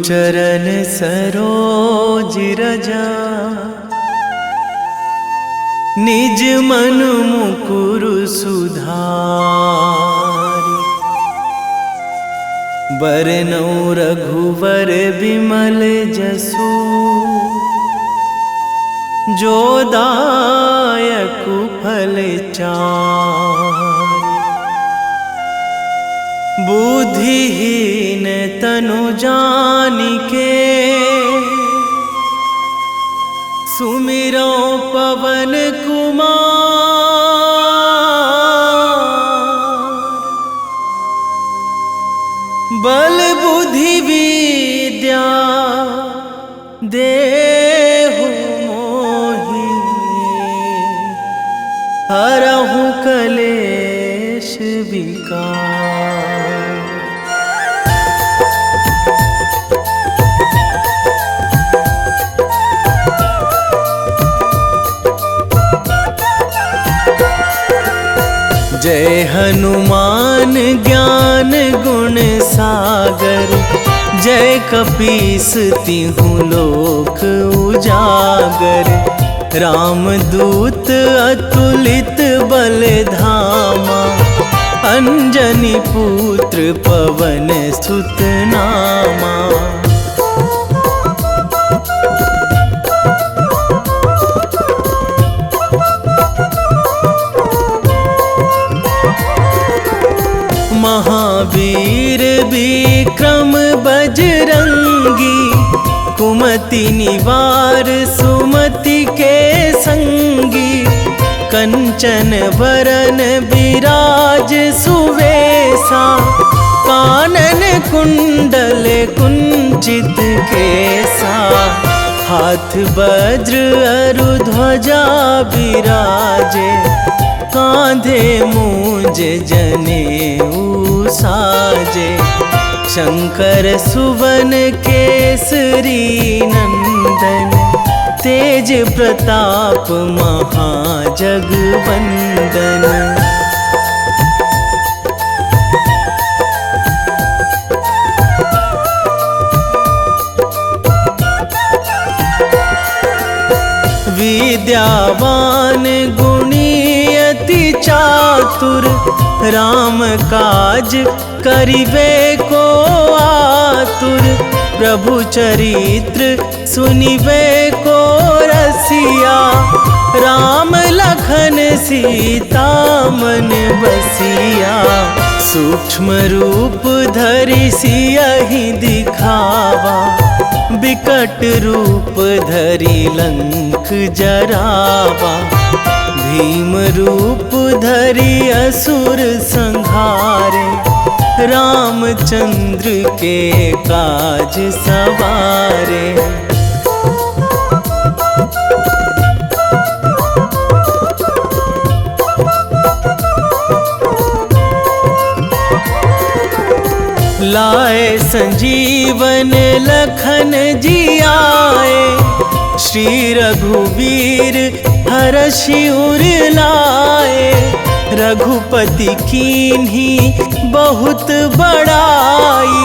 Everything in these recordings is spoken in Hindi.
चरण सरोज रजा, निज मन मुकुर सुधारि। बरनौ रघुवर बिमल जसु, जो दायक फल चारि। बुद्धिहीन तनु जानिके, सुमिरो पवन कुमार। बल बुद्धि विद्या देहु मोहि, हरहु कलेश विकार। जय हनुमान ज्ञान गुण सागर, जय कपीस तिहुँ लोक उजागर। रामदूत अतुलित बल धामा, अंजनी पुत्र पवन सुत नामा। महावीर विक्रम बजरंगी, कुमति निवार सुमति के संगी। कंचन वरन विराज सुवेशा, कानन कुंडल कुंचित केसा। हाथ वज्र अरु ध्वजा बिराजे, कांधे मूंज जनेऊ साजे। शंकर सुवन केसरी नंदन, तेज प्रताप महाजगवंदन। विद्यावान गुणी अति चातुर, राम काज करिबे को आतुर। प्रभु चरित्र सुनिबे को रसिया, राम लखन सीता मन बसिया। सूक्ष्म रूप धरि सियहि दिखावा, बिकट रूप धरि लंक जरावा। भीम रूप धरि असुर संहारे, रामचंद्र के काज सवारे। लाए संजीवन लखन जियाए, श्री रघुवीर हरषि उर लाए। रघुपति कीन्ही बहुत बड़ाई,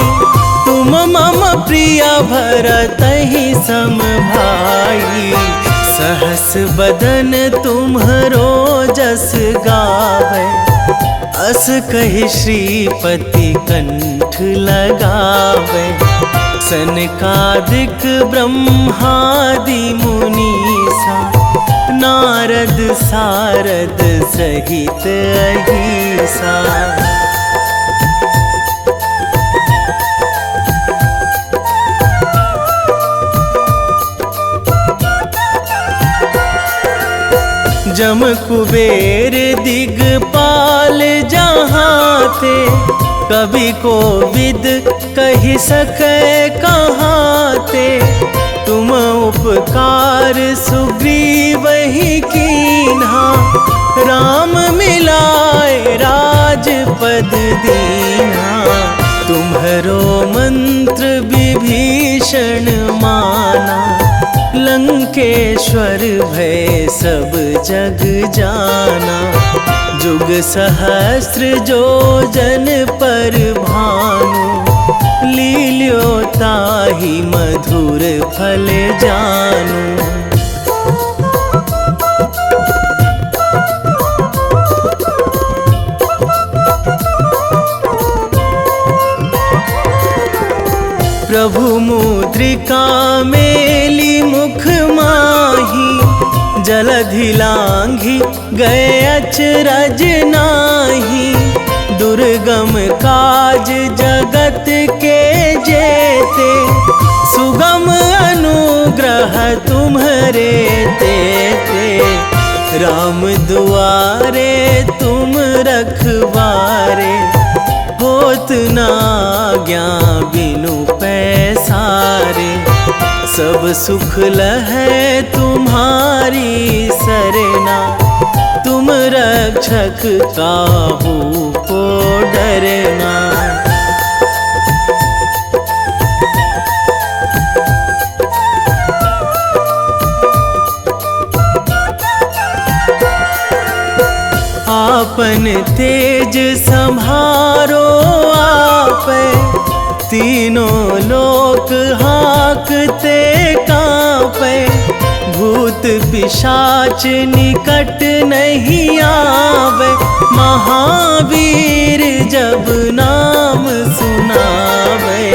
तुम मम प्रिय भरतहि सम भाई। सहस बदन तुम्हरो जस गावै, अस कहि श्रीपति कंठ लगावै। सनकादिक ब्रह्मादि मुनीसा, नारद सारद सहित अहिसा। जम कुबेर दिगपाल जहाँ थे, कवि कोविद कहि सकै कहाँ ते। तुम उपकार सुग्रीवहि कीन्हा, राम मिलाए राजपद दीन्हा। तुम्हरो मंत्र विभीषण माना, लंकेश्वर भय सब जग जाना। जुग सहस्त्र जो जन पर भानु, लील्यो ताहि मधुर फल जानू। प्रभु मुद्रिका मेली मुख माही, जलधि लांघी गए अचरज नाही। दुर्गम काज जगत के जेते, सुगम अनुग्रह तुम्हरे तेते। राम दुआरे तुम रखवारे, होत ना आज्ञा बिनु पैसारे। सब सुख लहै तुम्हारी सरना, तुम रक्षक काहू को डरना। आपन तेज संभारो आपै, तीनों लोक हाकते कांपै। भूत पिशाच निकट नहीं आवे, महावीर जब नाम सुनावे।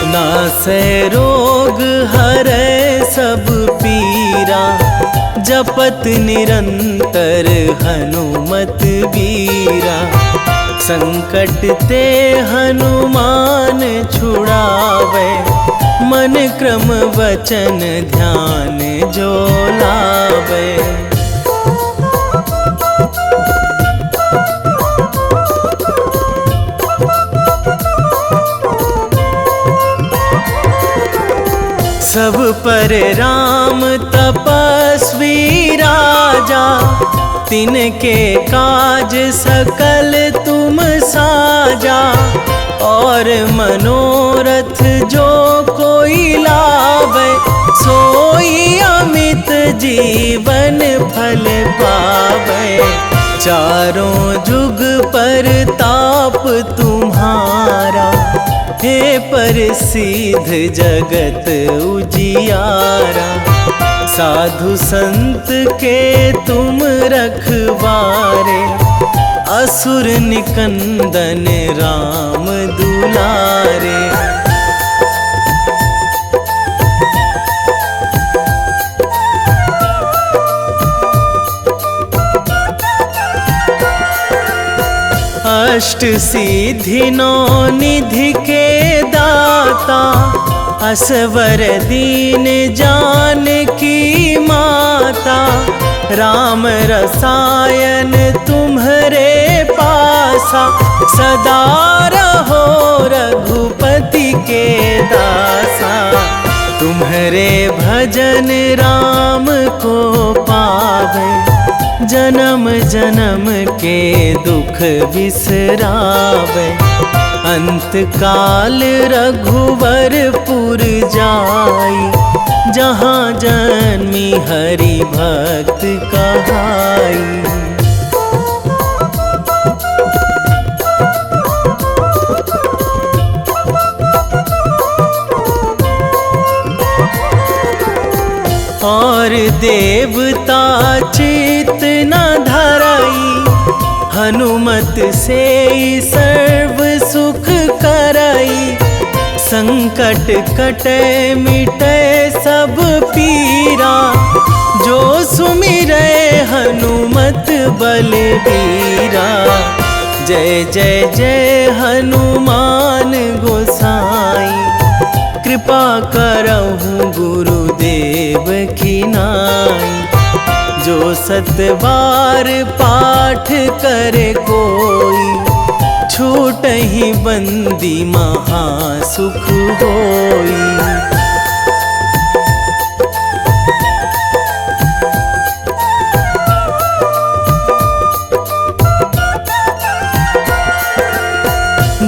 नासै रोग हरै सब पीरा, जपत निरंतर हनुमत बीरा। संकट ते हनुमान छुड़ावे, मन क्रम वचन ध्यान जो लावे। सब पर राम तपस्वी राजा, तिनके काज सकल तुम साजा। और मनोरथ जो कोई लावे, सोई अमित जीवन फल पावे। चारों जुग पर ताप तुम्हारा, हे प्रसिद्ध जगत उजियारा। साधु संत के तुम रखवारे, असुर निकंदन राम दुलारे। अष्ट सिद्धि नौ निधि के दाता, असवर दीन जानकी माता। राम रसायन तुम्हरे पासा, सदा रहो रघुपति के दासा। तुम्हरे भजन राम को पावे, जन्म जन्म के दुख बिसरावे। अंत काल रघुवरपुर जाई, जहाँ जन्मी हरि भक्त कहाई। और देवता चित न धराई, हनुमत से सर्व सुख कराई। संकट कटे मिटे सब पीरा, जो सुमिरै हनुमत बलबीरा। जय जय जय हनुमान गोसाई, कृपा करहु गुरुदेव की नाई। जो सतबार पाठ करे कोई, छूटहि बंदी महासुख होई।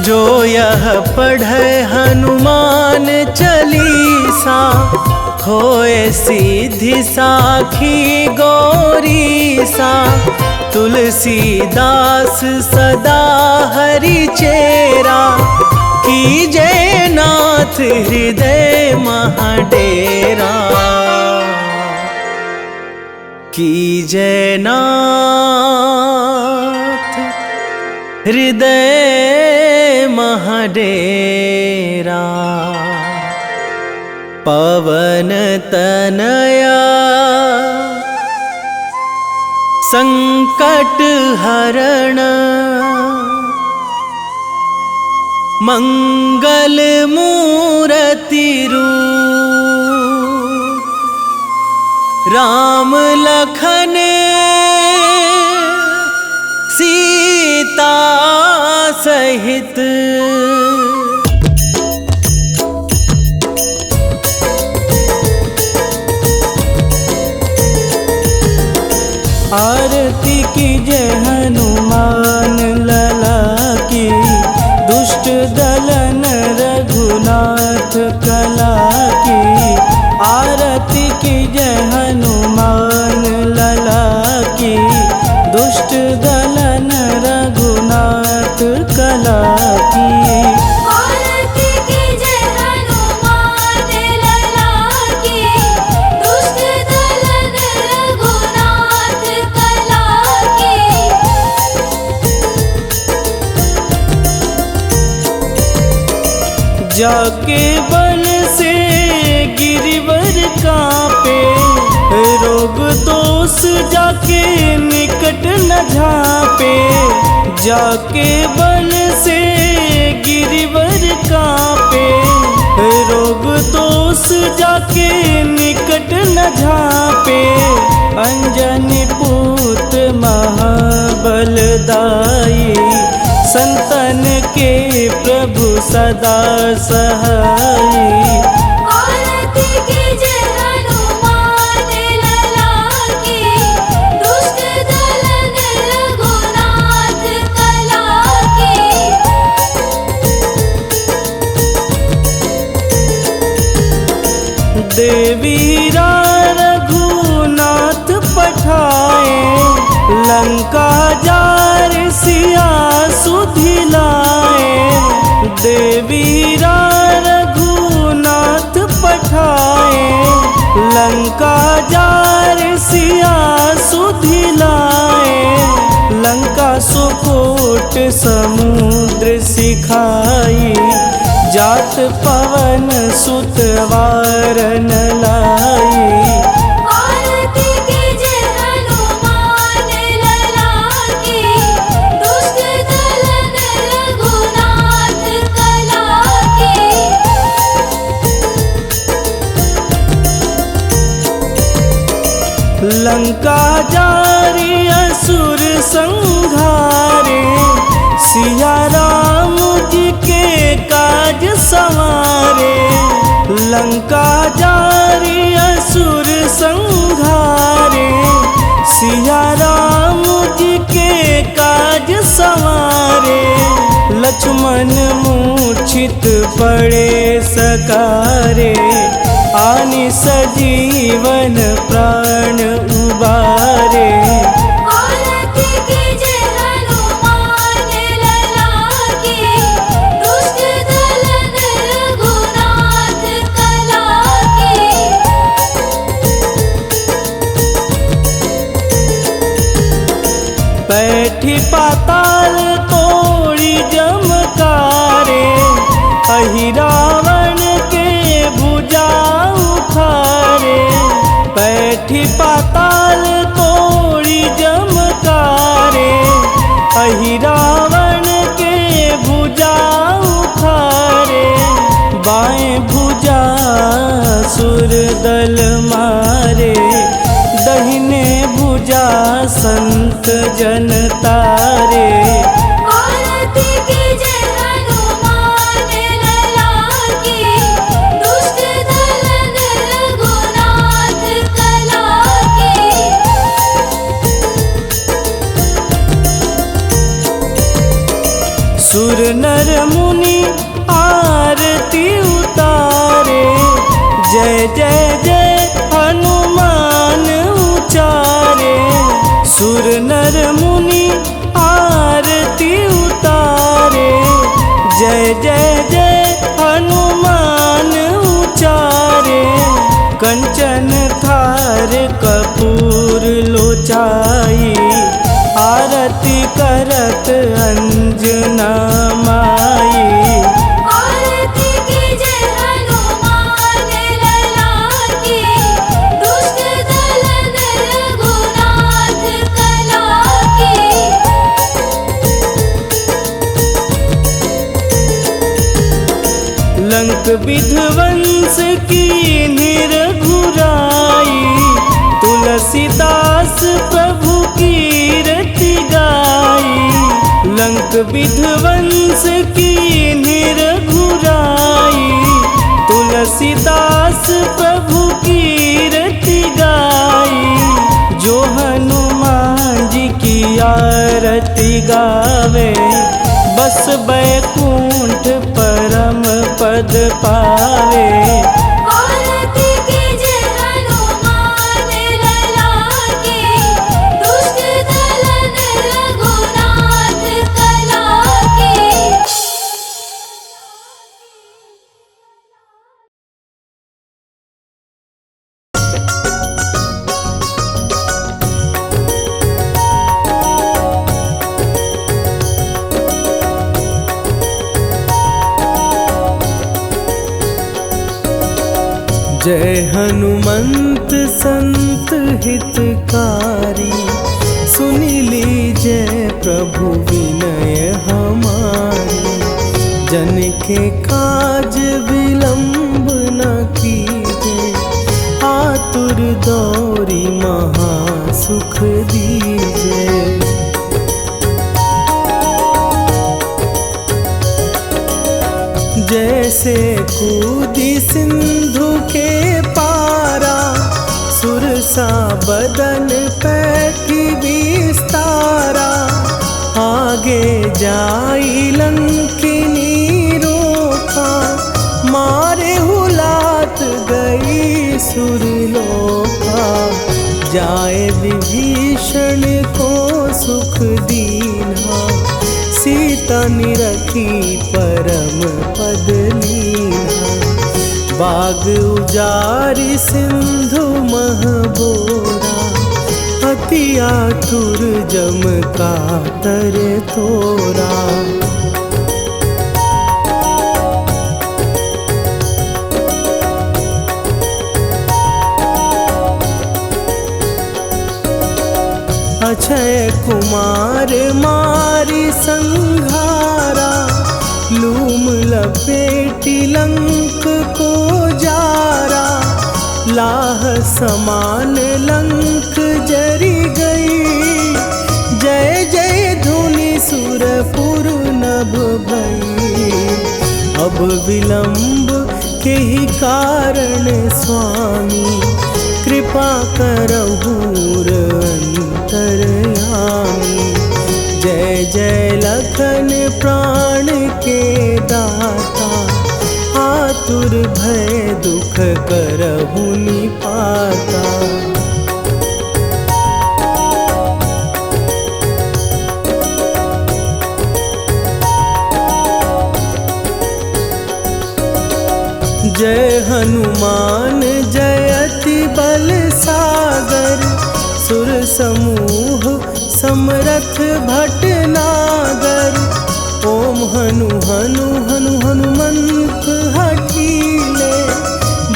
जो यह पढ़े हनुमान चालीसा, होए सीधी साखी गौरीसा। तुलसीदास सदा हरि चेरा, कीजे नाथ हृदय महाडेरा, कीजे नाथ हृदय महाडेरा। पवन तनया संकट हरण, मंगल मूर्ति रूप, राम लखन सीता सहित। आरती कीजे हनुमान लला की, दुष्ट दलन रघुनाथ कला की। आरती कीजे हनुमान लला की, दुष्ट दलन रघुनाथ कला की। आरती कीजे हनुमान लला की, दुष्ट दलन रघुनाथ कला की। जाके बल से गिरिवर कांपे, रोग दोष जाके निकट न झापे। जाके बल से गिरिवर कांपे, रोग दोष जाके निकट न झापे। अंजनी पूत महाबलदाई, संतन के प्रभु सदा सहाई। आरती कीजे हनुमान लला की, दुष्ट दलन रघुनाथ कला की। देवीरा रघुनाथ पठाए, लंका जार सिया सुधिलाए। देवीरा रघुनाथ पठाए, लंका जार सिया सुधिलाए। लंका सुकोट समुद्र सिखाई, जात पवन सुत वारन लाई। आरती कीजे हनुमान लला की, दुष्ट दलन रघुनाथ कला की। लंका जारी असुर संघारे, सिया राम जी के काज संवारे। लंका जारी असुर संघारे, सिया राम जी के काज संवारे। लक्ष्मण मूर्छित पड़े सकारे, आनि सजीवन प्राण उबारे। आरती कीजे हनुमान लला की, दुष्ट दलन रघुनाथ कला की। बैठी पाताल तोड़ी जमकारे, अहि रावण के भुजा उखारे। बैठी पाताल तोड़ी जमकारे, अहि रावण के भुजा उखारे। बाएं भुजा सुर दल मारे, दहिने भुजा संत जन तारे। आरती कीजे हनुमान लला की, दुष्ट दलन रघुनाथ कला की। सुर नर मुनि आरती उतारे, जय जय जय हनुमान उचारे। सुर नर मुनि आरती उतारे, जय जय जय हनुमान उचारे, कंचन थार कपूर लोचाई, आरती करत अंजना माई। आरती कीजे हनुमान लला की, दुष्ट दलन रघुनाथ कला की। लंक विध्वंस की निरघुराई, तुलसीदास प्रभु कीरति गाई। लंक विध्वंस की निरघुराई, तुलसीदास प्रभु कीरति गाई। जो हनुमान जी की आरती गावे, बस बैकुंठ परम पद पावे। आरती कीजे हनुमान लला की, दुष्ट दलन रघुनाथ कला की। जय हनुमंत संत हितकारी, सुनि लीजय प्रभु विनय हमारी। जन के काज विलंब न कीजे, आतुर दौरी महा सुख दीजे। जैसे कूदी सिंधु के पारा, सुरसा बदन पैठी विस्तारा। आगे जाई लंकिनी रोका, मारे हुलात गई सुरलोका। जाए विभीषण को सुख दीना, सीता निरखी परम पद लीना। बाग उजारि सिंधु महबोरा, अति आतुर जम कातर तोरा। अक्षय कुमार मारी संघारा, लूम लपेटी लंक को जारा। लाह समान लंक जरी गई, जय जय धुनि सुरपुर नभ भई। अब विलंब के ही कारण स्वामी, कृपा करहु अंतरयामी। जय जय लखन प्राण के दाता, आतुर भय दुख करहु निपाता। जय हनुमान जयति बल सागर, सुर समूह समरथ भटनागर। ओम हनु हनु हनु हनुमंत हठीले,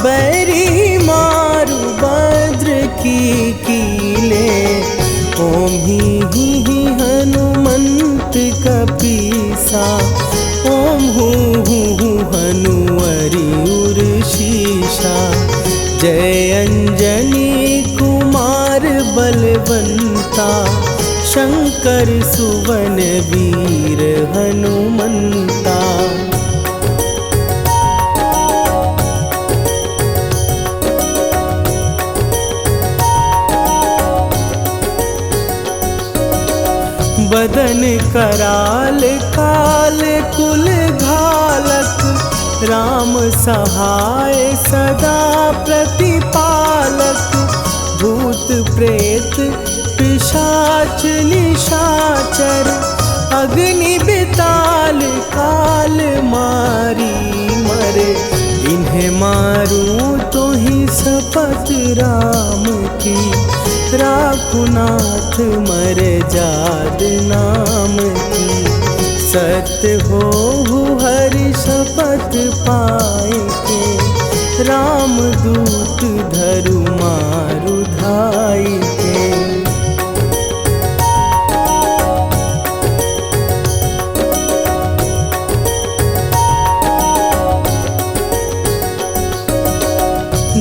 बैरी मारु भद्र की कीले। ओम ही हनुमंत कपीसा, ओम हूँ हनुमरि उर्शीषा। जय अंजनी कुमार बलवंता, शंकर सुवन वीर हनुमंता। बदन कराल काल कुल घालक, राम सहाय सदा प्रतिपालक। भूत प्रेत पिशाच निशाचर, अग्नि बिताल काल मारी मरे, इन्हें मारूं तो ही शपथ राम की, राखुनाथ मरे जाद नाम की। सत्य हो हरि शपथ पाए के, राम दूत धरु मारु धाई के।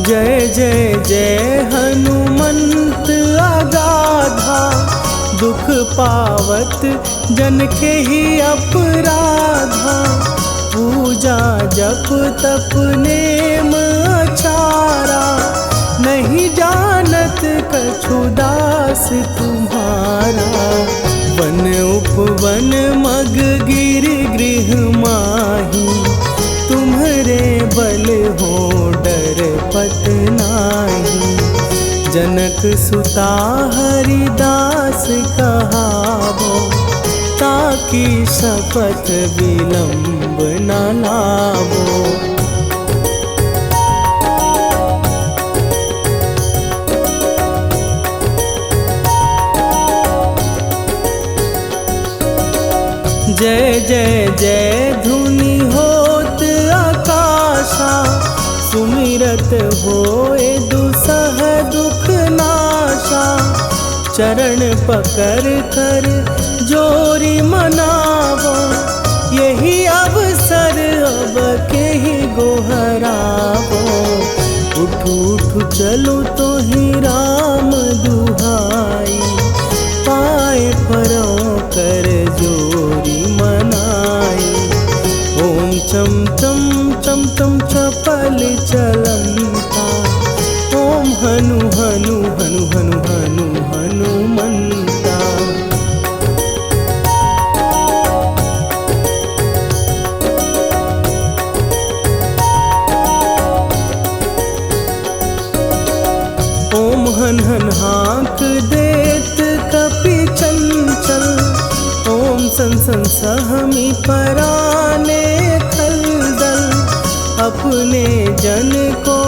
जय जय जय हनुमंत अगाधा, दुख पावत जन के ही अपराधा। पूजा जप तप नेम अचारा, नहीं जानत कछु दास तुम्हारा। वन उपवन मग गिर गृह माही, तुम्हारे बल हो डर पत नाही। जनक सुता हरिदास कहावो, ताकि शपथ विलंब न लावो। जय जय जय धुनि होत आकाशा, सुमिरत होए दुसह दुख नाशा। चरण पकड़ कर जोरी मनावो, यही अवसर अब के ही गोहरावो। उठू उठू चलो तो ही राम दुहाई, पाए परों कर जोरी मनाई। ओम चम चम चम चम चपल चलंता, ओम हनु हनु हनु हनु हनु हनुमंता। ओम हन हन हाँक देत कपि चंचल, ओम सन सन सहमी पराने खलदल। अपने जन को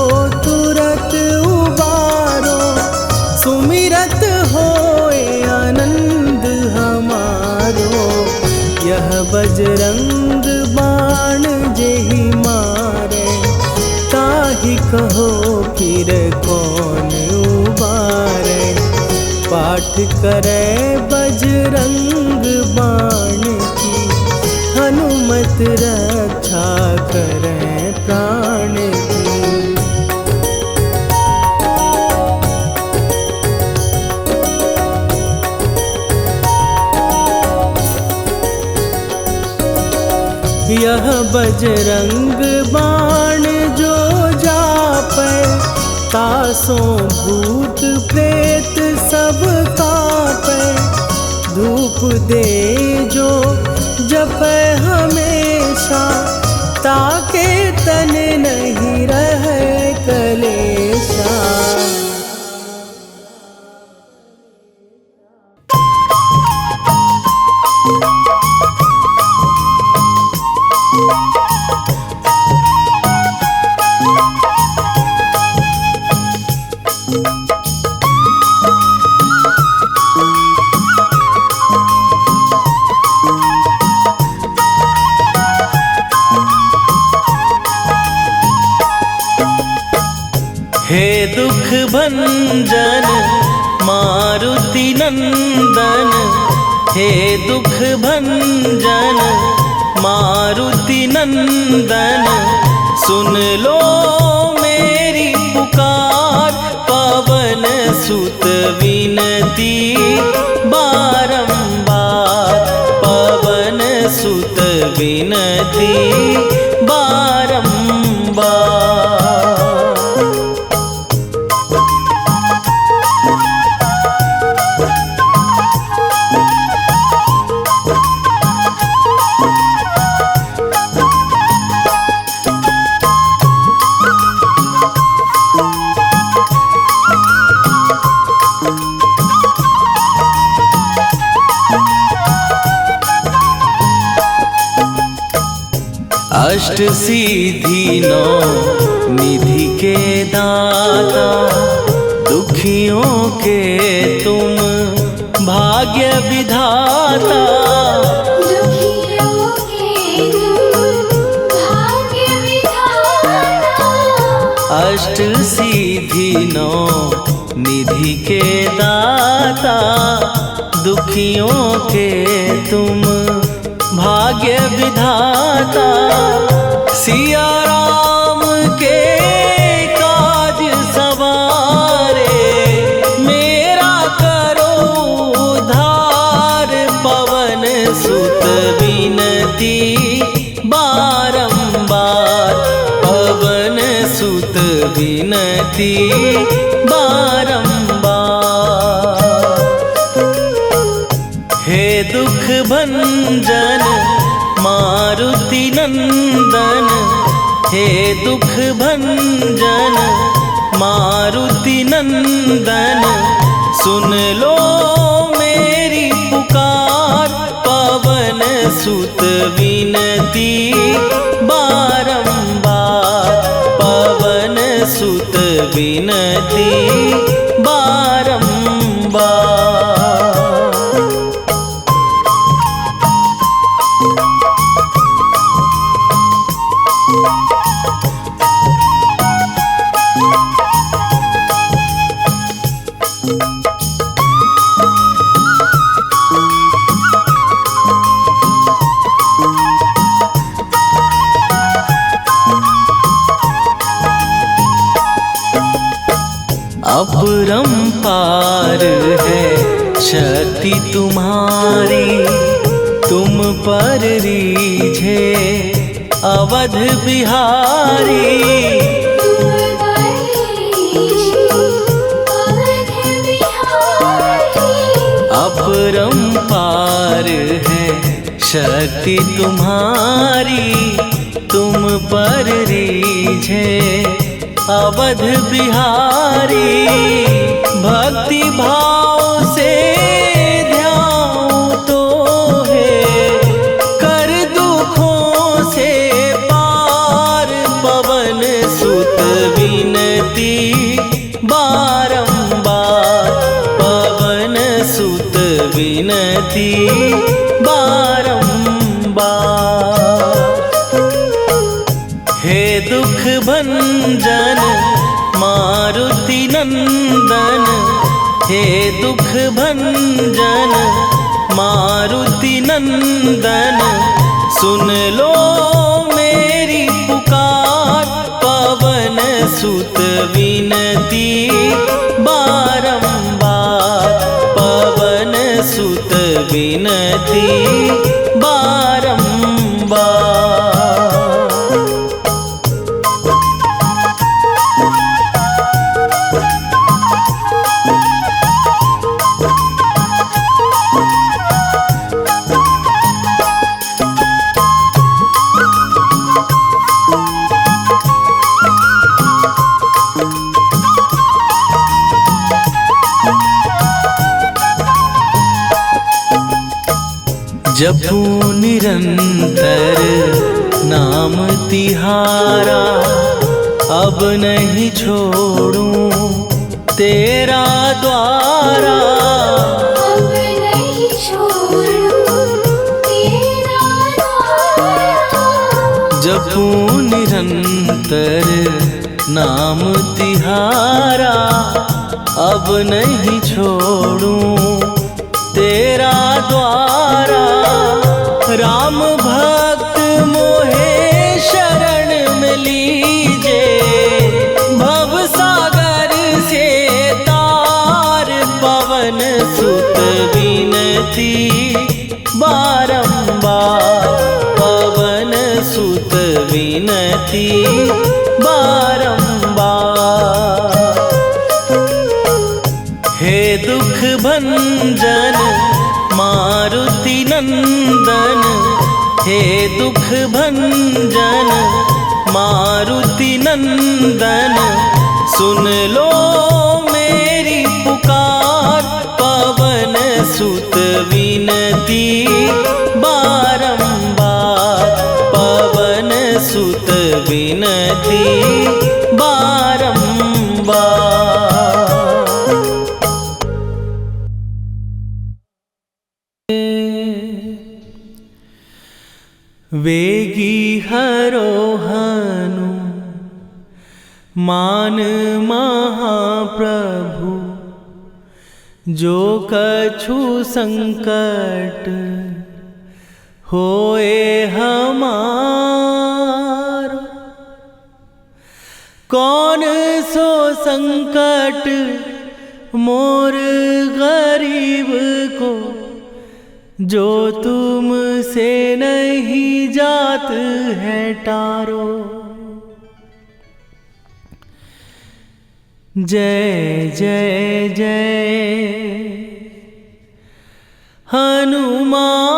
तुरत उबारो, सुमिरत होए आनंद हमारो। यह बजरंग बाण जेहि मारे, ताहि कहो फिर कौन उबारे। पाठ करे बजरंग बाण की, हनुमत रक्षा करे प्राण की। यह बजरंग बाण जो जापै, तासों भूत प्रेत सब कापै। धूप दे जो जपै हमेशा, ताके तन नहीं रहे कलेशा। हे दुख भंजन मारुति नंदन, हे दुख भंजन मारुति नंदन। सुन लो मेरी पुकार, पवन सुत विनती बारंबार। पवन सुत विनती बारंबार। अष्ट सिद्धि नौ निधि के दाता, दुखियों के तुम भाग्य विधाता। दुखियों के तुम भाग्य विधाता। अष्ट सिद्धि नौ निधि के दाता, दुखियों के तुम भाग्य विधाता। सिया राम के काज सवारे, मेरा करो उद्धार। पवन सुत विनती बारंबार, पवन सुत विनती बारंबार। हे दुख भंजन मारुति नंदन, हे दुख भंजन मारुति नंदन। सुन लो मेरी पुकार, पवन सुत विनती बारंबार, पवन सुत विनती बारंबार। अपरंपार है शक्ति तुम्हारी, तुम पर रीझे अवध बिहारी। अपरंपार है शक्ति तुम्हारी, तुम पर रीझे अवध बिहारी। भक्ति भाव से ध्यान तो है, कर दुखों से पार। पवन सुत विनती बारंबार, पवन सुत विनती बारंबार। हे दुख भंजन मारुति नंदन, हे दुख भंजन मारुति नंदन। सुन लो मेरी पुकार, पवन सुत विनती बारंबार, पवन सुत विनती बारंबार। जपू निरंतर नाम तिहारा, अब नहीं छोड़ूं तेरा द्वारा। अब नहीं छोड़ूं तेरा द्वारा। जपू निरंतर नाम तिहारा, अब नहीं छोड़ूं तेरा द्वारा। राम भक्त मोहे शरण में लीजे, भव सागर से तार। पवन सुत विनती बारंबार, पवन सुत विनती बारंबार। हे दुख भंजन मारुति नंदन, हे दुख भंजन मारुति नंदन। सुन लो मेरी पुकार, पवन सुत विनती बारंबार, पवन वेगी हरोहनु मान महाप्रभु, जो कछु संकट होए हमारो। कौन सो संकट मोर गरीब को, जो तुमसे नहीं जात है टारो। जय जय जय हनुमान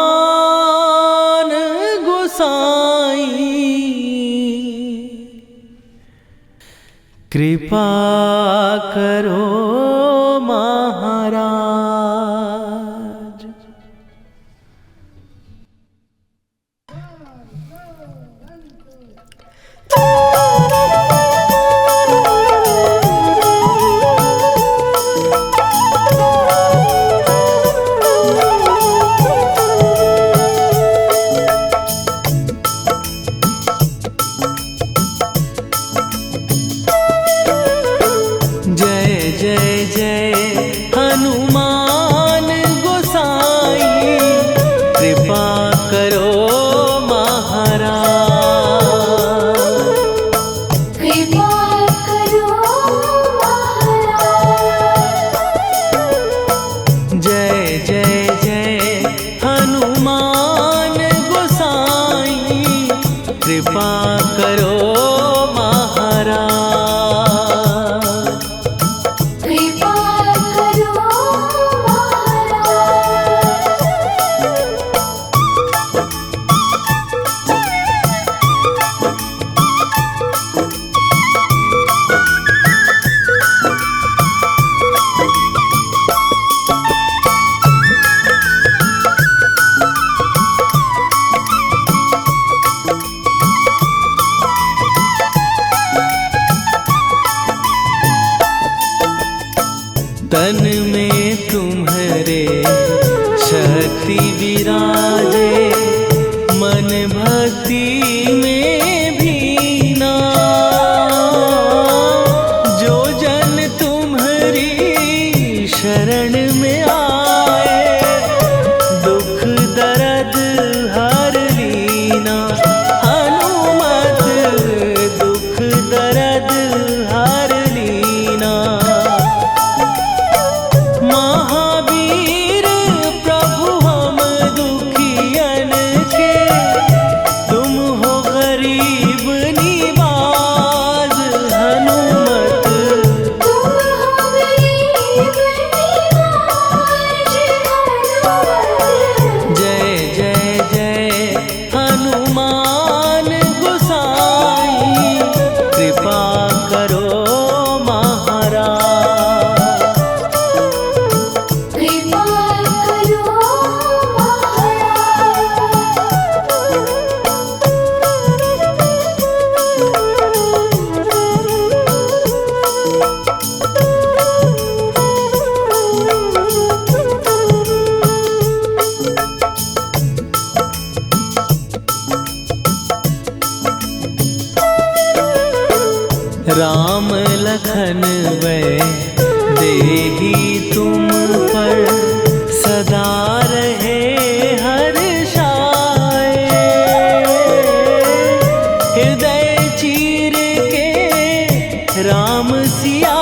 गोसाई, कृपा करो महाराज। कृपा करो महाराज, कृपा करो तन में तुम्हारे शक्ति विराजे, मन भक्ति में भीना। जो जन तुम्हारी शरण में आए, दुख दर्द हर लीना। हनुमत दुख दर्द हर लीना। महावीर प्रभु हम दुखियन के, तुम हो गरीब निवाज। हनुमत तुम हो गरीब निवाज। जय जय जय हनुमान गोसाई, कृपा करो महाराज। कृपा करो राम लखन वै देही तुम पर, सदा रहे हर्षाए। हृदय चीर के राम सिया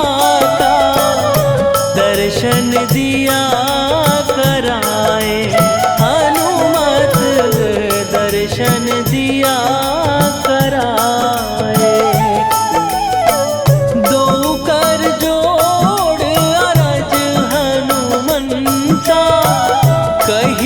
का, दर्शन दिया कराए। हनुमत दर्शन दिया कराए। दो कर जोड़ अरज हनुमंता, कही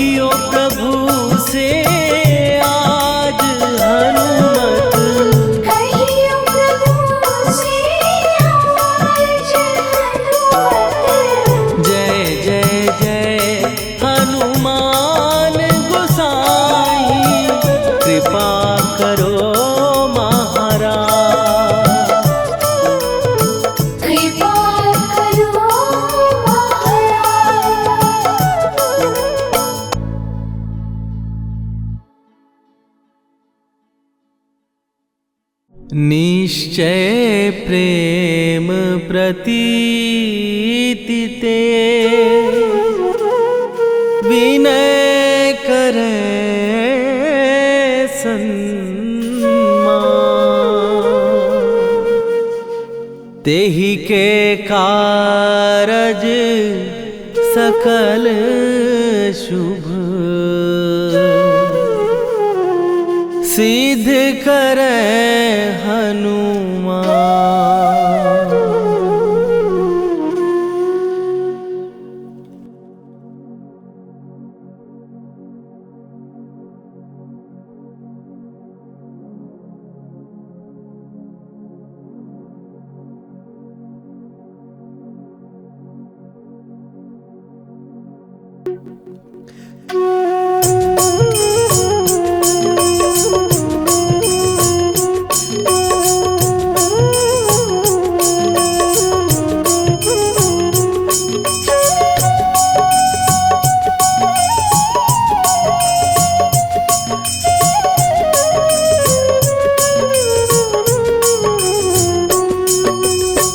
निश्चय प्रेम प्रतीति ते विनय करे सन्मान। तेहि के कारज सकल शुभ सिद्ध करे हनुमान।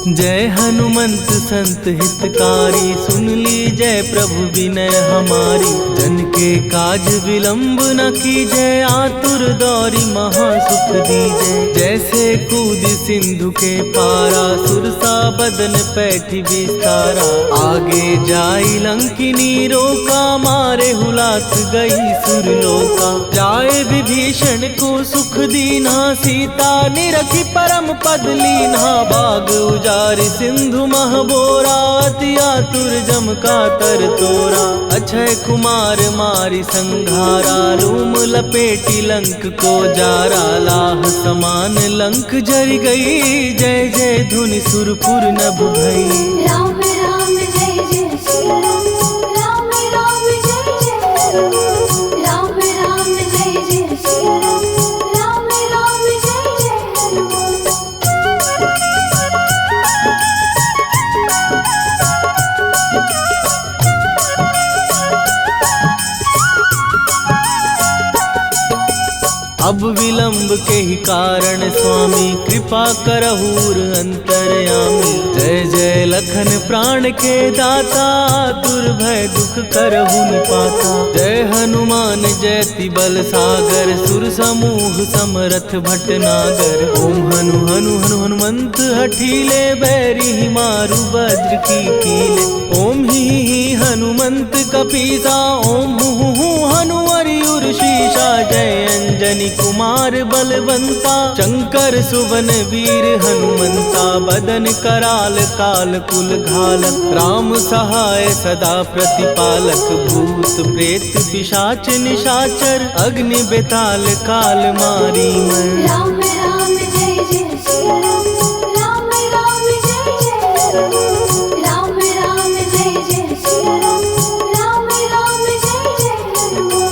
जय हनुमंत संत हितकारी, सुन ली जय प्रभु विनय हमारी। जन के काज विलंब न कीजय, आतुर दौरी महासुख दीजय। जैसे कूद सिंधु के पारा, सुरसा बदन पैठी विस्तारा। आगे जाई लंकिनी रोका, मारे हुलास गई सुरलोका। जाए विभीषण को सुख दीना, सीता निरखी परम पद लीना। बाग उजारि सिंधु महबोरा, अति आतुर जम का तर तोरा। अक्षय कुमार मारि संघारा, रूम लपेटी लंक को जारा। लाह समान लंक जरि गई, जय जय धुनि सुरपुर नभ भई। राम राम जय जय सिया राम, राम राम जय जय हनुमान। राम राम जय जय सिया राम, राम राम जय जय हनुमान। अब विलंब के ही कारण स्वामी, कृपा करहूर अंतरयामी। जय जय लखन प्राण के दाता, दुर्भय दुख करहु निपाता। जय हनुमान जयति बल सागर, सुर समूह समरथ भटनागर। ओम हनु हनु हनु हनुमंत हठीले, बैरी मारु वज्र की कीले। ओम ही हनुमंत कपीसा, ओम हु हनुमरि शीशा। जय अंजनी कुमार बलवंता, शंकर सुवन वीर हनुमंता। बदन कराल काल कुल घालक, राम सहाय सदा प्रतिपालक। भूत प्रेत पिशाच निशाचर, अग्नि बेताल काल मारी मैं। राम राम जय जय सिया राम, राम राम जय जय हनुमान। राम राम जय जय सिया राम, राम राम जय जय हनुमान।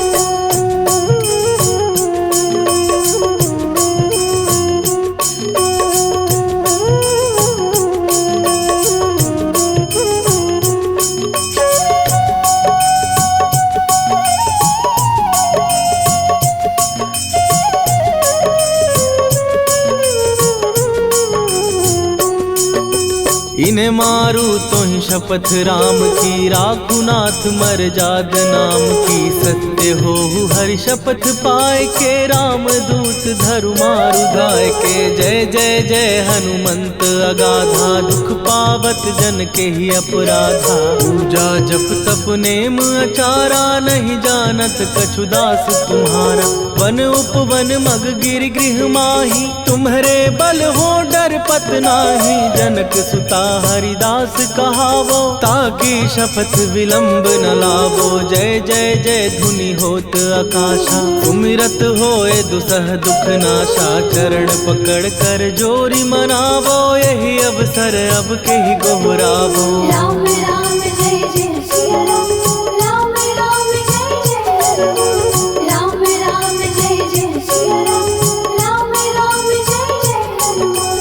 इन्हें मारू तो ही शपथ राम की, राखू नाथ मर जाद नाम की। सत्य हो हरि शपथ पाए के, राम दूत धरु मारु धाय के। जय जय जय हनुमंत अगाधा, दुख पावत जन के ही अपराधा। पूजा जप तप नेम अचारा, नहीं जानत कछु दास तुम्हारा। वन उपवन मग गिर गृह माही, तुम्हारे बल हो डर पत नाही। जनक सुता हरिदास कहावो, ताकि शपथ विलंब न लावो। जय जय जय धुनि होत आकाशा, सुमिरत होए दुसह दुख नाशा। चरण पकड़ कर जोरी मनावो, यही अवसर अब के ही गोहरावो। राम राम जय जय सिया राम, राम राम जय जय हनुमान। राम राम जय जय सिया राम, राम राम जय जय हनुमान।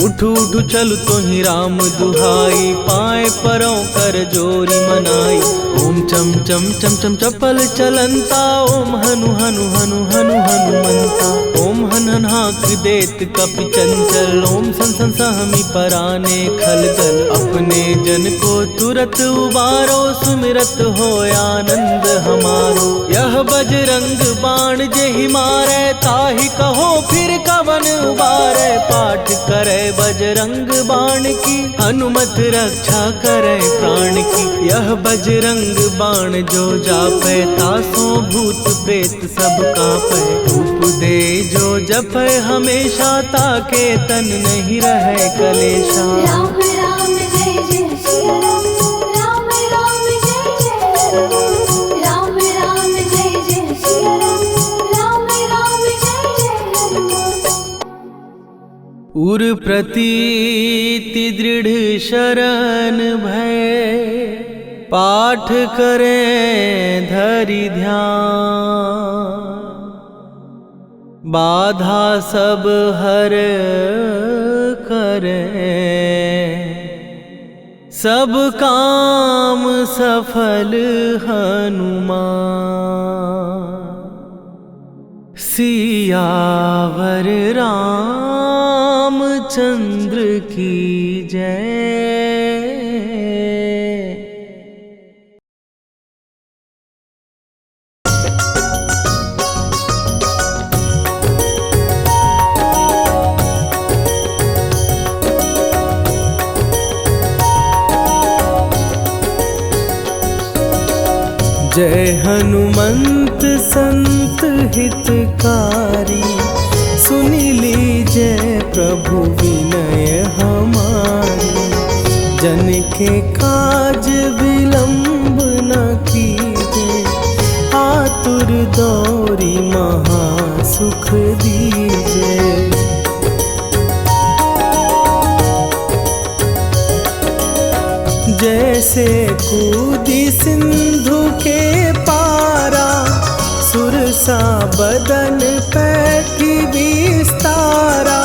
उठ उठ उठु चलु तोहि राम दुहाई, पाए परों कर जोरी मनाई। ओम चम चम चम चम चपल चलंता, ओम हनु हनु हनु हनु हनुमंता। ओम हन हन हाक देत कपि चंचल, ओम सन सन सहमी पराने खलदल। अपने जन को तुरत उबारो, सुमिरत हो आनंद हमारो। यह बजरंग बाण जेहि मारै, ताहि कहो फिर कवन उबारै। पाठ करे बजरंग बाण की, हनुमत रक्षा करे प्राण की। यह बजरंग बाण जो जापै, तासो भूत प्रेत सब कापै। धूप दे जो जपै हमेशा, ताके तन नहीं रहे कलेशा। राम राम जय जय सिया राम, राम राम जय जय राम। राम राम जय जय सिया राम, राम राम जय जय राम। उर प्रतीति दृढ़ शरण भय, पाठ करें धरि ध्यान। बाधा सब हर करें, सब काम सफल हनुमान। सियावर रामचंद्र की जय। जय हनुमंत संत हितकारी, सुनि लीजय प्रभु विनय हमारी। जन के काज विलंब न कीजे, आतुर दौरी महा सुख दीजे। जैसे कूदी सिंधु के पारा, सुरसा बदन पैठी विस्तारा।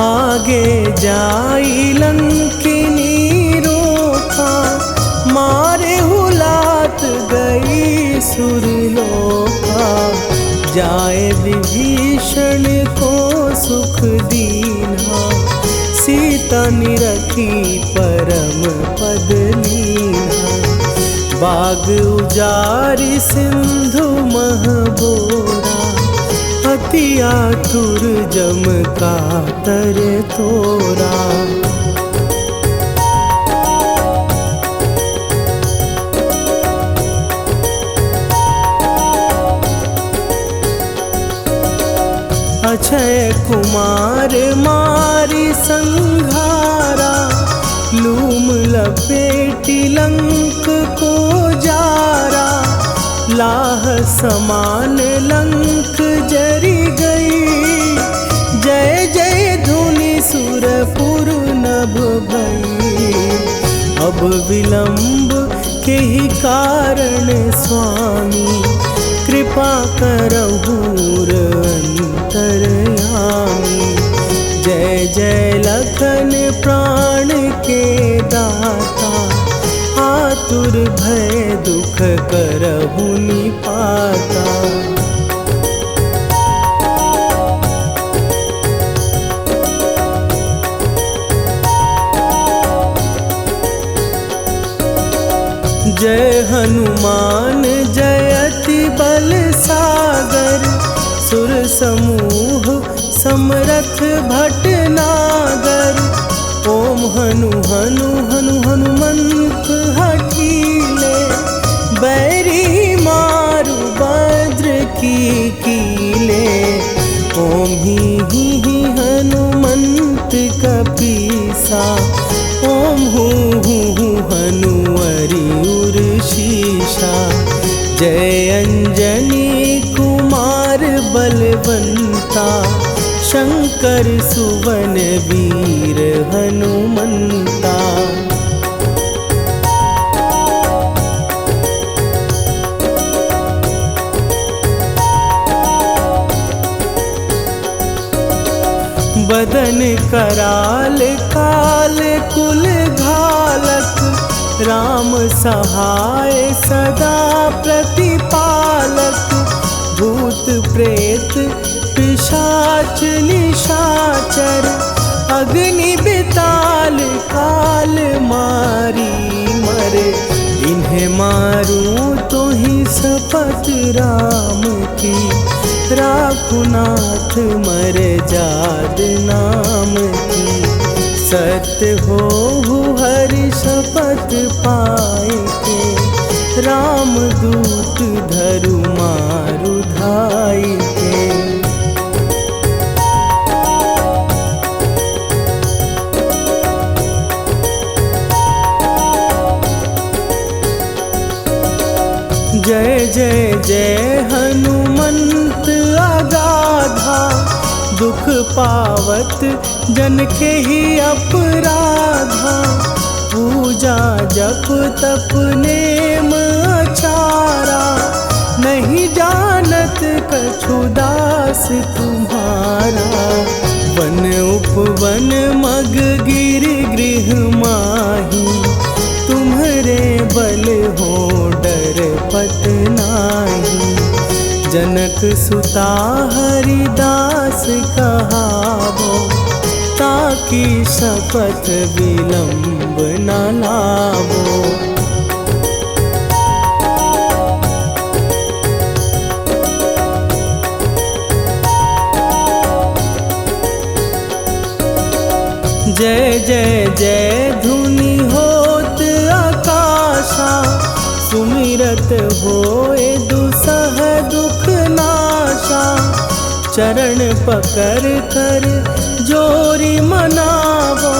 आगे जाई लंकिनी रोका, मारे हुलात गई सुरलोका। जाए विभीषण को सुख दीना, सीता निरखी परम पद लीना। बाग उजारि सिंधु महबोरा, अति आतुर जम कातर तोरा। अक्षय कुमार मारी संघारा, लूम लपेटी लंक को जारा। लाह समान लंक जरी गई, जय जय धुनि सुरपुर नभ भई। अब विलंब के ही कारण स्वामी, कृपा करहु अंतरयामी। जय जय लखन प्राण के दाता, आतुर भय दुख करहु निपाता। जय हनुमान जयति बल सागर, सुर समूह समरथ भटनागर। ओम हनु हनु हनु हनुमंत हठीले, बैरी मारु भद्र की कीले। ओम ही हनुमंत कपीसा, ओम हूँ हनुवरि उर शीशा। जय अंजनी कुमार बलवंता, शंकर सुवन वीर हनुमंता। बदन कराल काल कुल घालक, राम सहाय सदा प्रतिपालक। भूत प्रेत पिशाच निशाचर, अग्नि बिताल काल मारी मरे। इन्हें मारूं तो ही शपथ राम की, राखूं नाथ मर्याद नाम की। सत्य हो हरि शपथ पाए के, राम दूत धरु मारु धाई के। जय जय जय हनुमंत अगाधा, दुख पावत जन के ही अपराधा। पूजा जप तप नेम आचारा, नहीं जानत कछु दास तुम्हारा। वन उपवन मग गिर गृह माही, तुम्हारे बल हो डर पत नाही। जनक सुता हरिदास कहावो, ताकि शपथ विलंब न लावो। जय जय जय धुनि होत आकाशा, सुमिरत होए दुसह दुख नाशा। चरण पकड़ कर जोरी मनावो,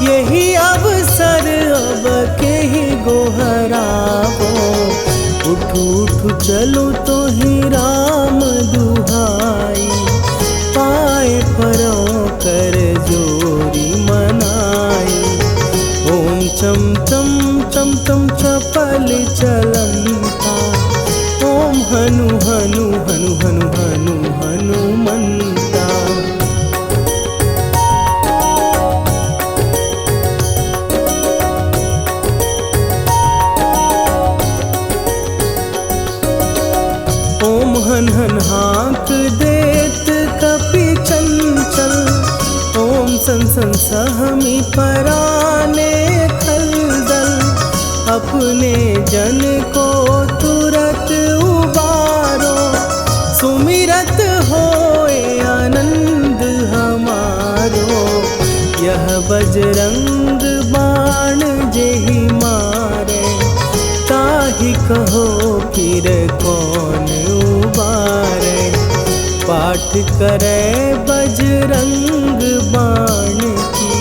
यही अवसर अब के ही गोहरावो। उठू उठू चलो तो ही राम दुहाई, पाए परों कर जोरी मनाई। ओम चम चम चम चम चपल चलंता, ओम हनु हनु हनु हनु हनु हनुमंता। ओम हन हन हाँक देत कपि चंचल, ओम सन सन सहमी पराने खलदल। अपने जन को तुरत उबारो, सुमिरत होए आनंद हमारो। यह बजरंग बाण जेहि मारे, ताहि कहो फिर कौन उबारे। पाठ करे बजरंग बाण की,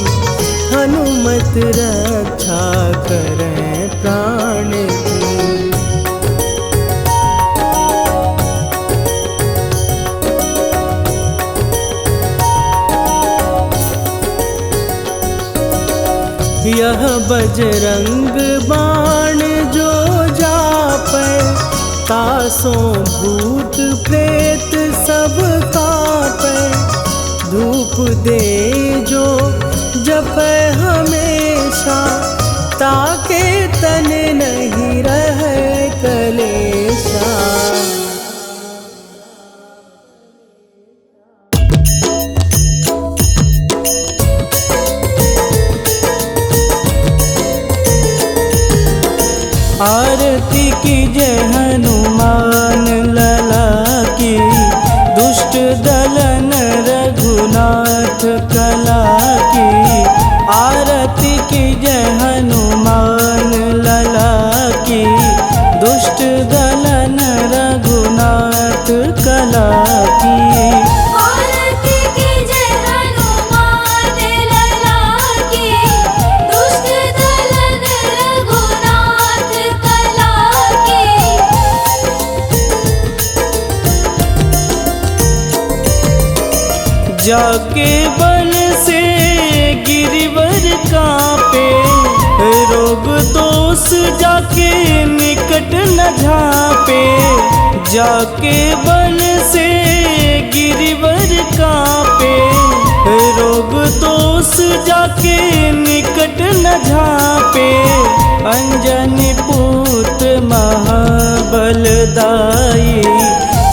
हनुमत रक्षा करे प्राण की। यह बजरंग बाण जो जापै, तासों भूत प्रेत सब कापै। धूप दे जो जपै हमेशा, ताके तन नहीं रहे कलेशा। आरती की जय हनुमान लला की, दुष्ट दलन रघुनाथ कला की। आरती की जय हनुमान लला की, दुष्ट दलन रघुनाथ कला की। आरती की जय हनुमान लला की, दुष्ट दलन रघुनाथ कला की। जाके बन से गिरिवर कांपे, रोग दोष जाके निकट न झापे। जाके बन से गिरिवर कांपे, दोष जाके निकट न झापे, अंजनी पूत महाबलदाई,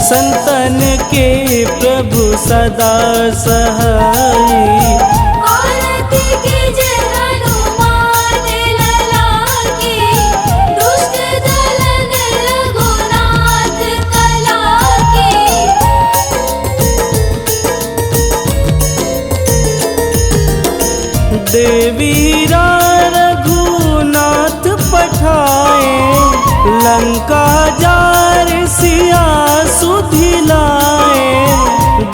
संतन के प्रभु सदा सहाई। आरती कीजिए हनुमान लला की, दुष्ट दलन रघुनाथ कला की। देवीरा रघुनाथ पठाए, लंका जार सिया सुधिलाए।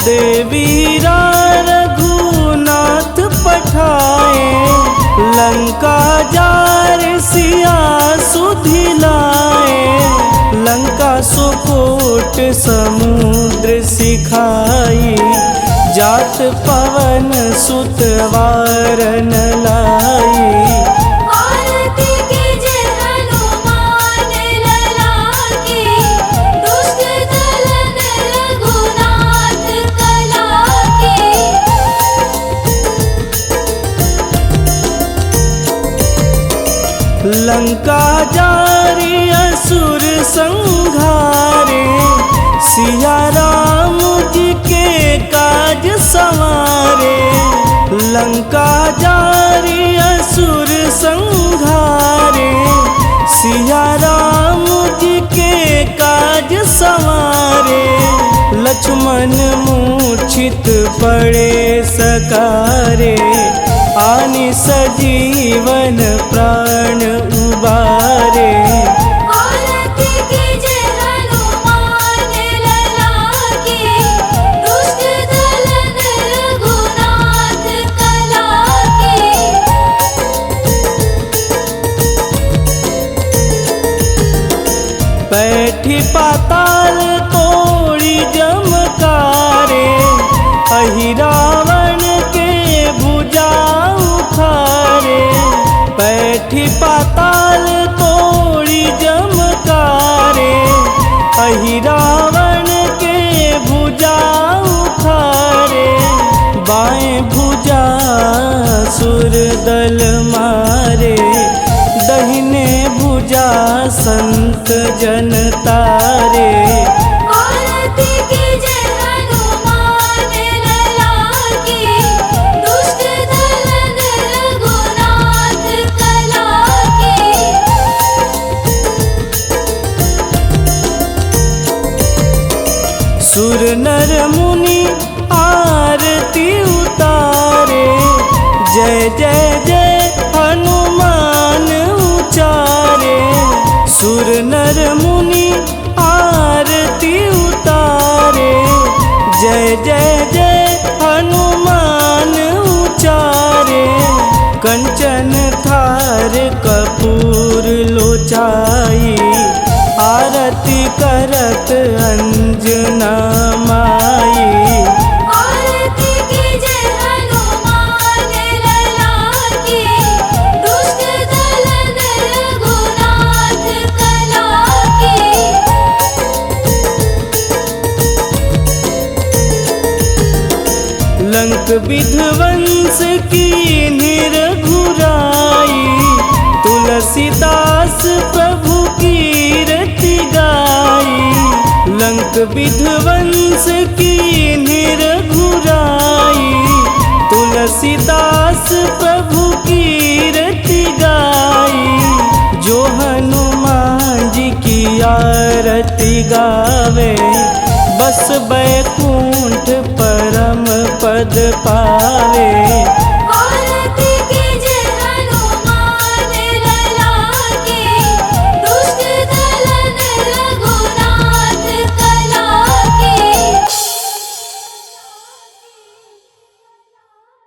देवीरा रघुनाथ पठाए, लंका जार सिया सुधिलाए। लंका सुकोट समुद्र सिखाई, जात पवन सुत वारन लाई। आरती कीजिए हनुमान लला की, दुष्ट दलन रघुनाथ कला की। लंका जारी असुर संघारे, सिया राम जी के काज संवारे। लंका जारी असुर संघारे, सिया राम जी के काज संवारे। लक्ष्मण मूर्छित पड़े सकारे, आनि सजीवन प्राण उबारे। आरती कीजिए हनुमान लला की, दुष्ट दलन रघुनाथ कला की। बैठी पाताल तोड़ी जमकारे, अहि रावण के भुजा उखारे। बैठी पाताल तोड़ी जमकारे, अहि रावण के भुजा उखारे। बाएं भुजा सुर दल मारे, दहिने भुजा संत जन तारे। आरती कीजिए हनुमान लला की, दुष्ट दलन रघुनाथ कला की। सुर नर मुनि आरती उतारे, जय जय जय हनुमान उचारे। सुर नर मुनि आरती उतारे, जय जय जय हनुमान उचारे। कंचन थार कपूर लोचाई, आरती करत अंजना माई। आरती कीजिए हनुमान लला की, दुष्ट दलन रघुनाथ कला की। लंक विध्वंस की निरघुराई, तुलसीदास प्रभु कीरति गाई। लंक विध्वंस की निरघुराई, तुलसीदास प्रभु कीरति गाई। जो हनुमान जी की आरती गावे, बस बैकुंठ परम पद पावे।